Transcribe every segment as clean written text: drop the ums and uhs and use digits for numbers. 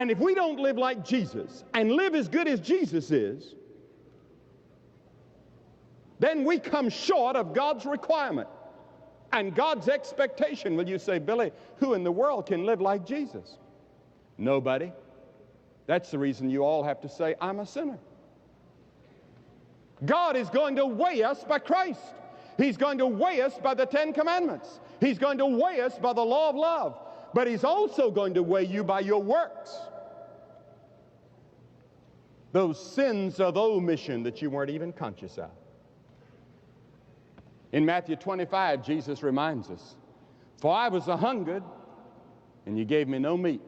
And if we don't live like Jesus and live as good as Jesus is, then we come short of God's requirement and God's expectation. Well, you say, Billy, who in the world can live like Jesus? Nobody. That's the reason you all have to say, I'm a sinner. God is going to weigh us by Christ. He's going to weigh us by the Ten Commandments. He's going to weigh us by the law of love. But He's also going to weigh you by your works. Those sins of omission that you weren't even conscious of. In Matthew 25, Jesus reminds us, for I was a-hungered, and you gave me no meat.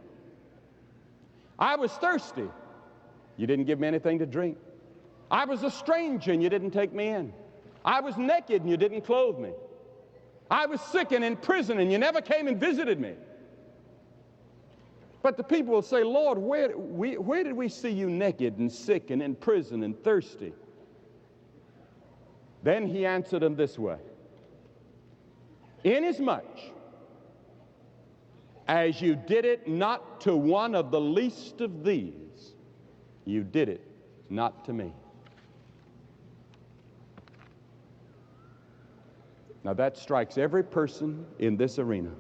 I was thirsty. You didn't give me anything to drink. I was a stranger, and you didn't take me in. I was naked, and you didn't clothe me. I was sick and in prison, and you never came and visited me. But the people will say, Lord, where did we see you naked and sick and in prison and thirsty? Then He answered them this way. Inasmuch as you did it not to one of the least of these, you did it not to me. Now that strikes every person in this arena.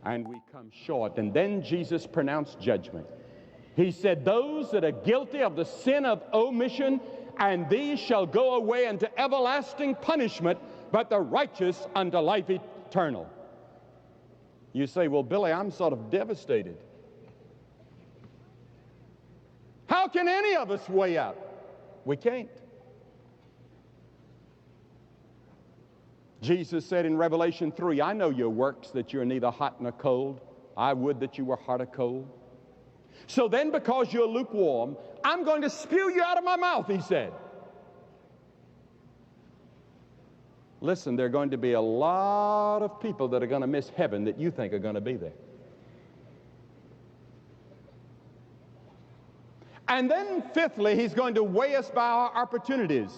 And we come short. And then Jesus pronounced judgment. He said, those that are guilty of the sin of omission, and these shall go away into everlasting punishment, but the righteous unto life eternal. You say, well, Billy, I'm sort of devastated. How can any of us weigh out? We can't. Jesus said in Revelation 3, I know your works, that you're neither hot nor cold. I would that you were hot or cold. So then, because you're lukewarm, I'm going to spew you out of my mouth, He said. Listen, there are going to be a lot of people that are going to miss heaven that you think are going to be there. And then fifthly, He's going to weigh us by our opportunities.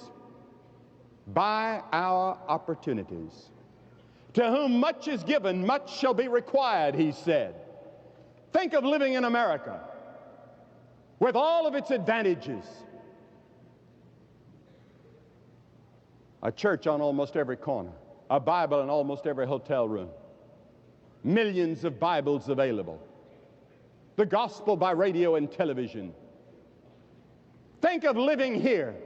By our opportunities. To whom much is given, much shall be required, He said. Think of living in America with all of its advantages. A church on almost every corner, a Bible in almost every hotel room, millions of Bibles available, the gospel by radio and television. Think of living here.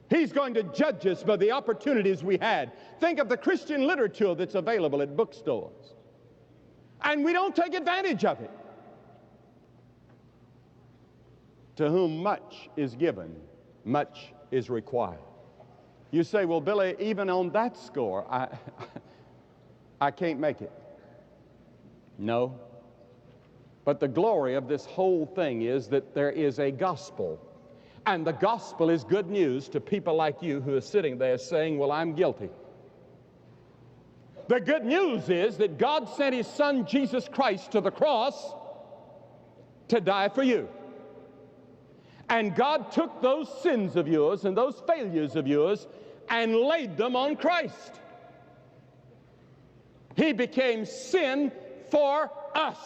He's going to judge us by the opportunities we had. Think of the Christian literature that's available at bookstores. And we don't take advantage of it. To whom much is given, much is required. You say, well, Billy, even on that score, I can't make it. No. But the glory of this whole thing is that there is a gospel. And the gospel is good news to people like you who are sitting there saying, well, I'm guilty. The good news is that God sent His Son, Jesus Christ, to the cross to die for you. And God took those sins of yours and those failures of yours and laid them on Christ. He became sin for us.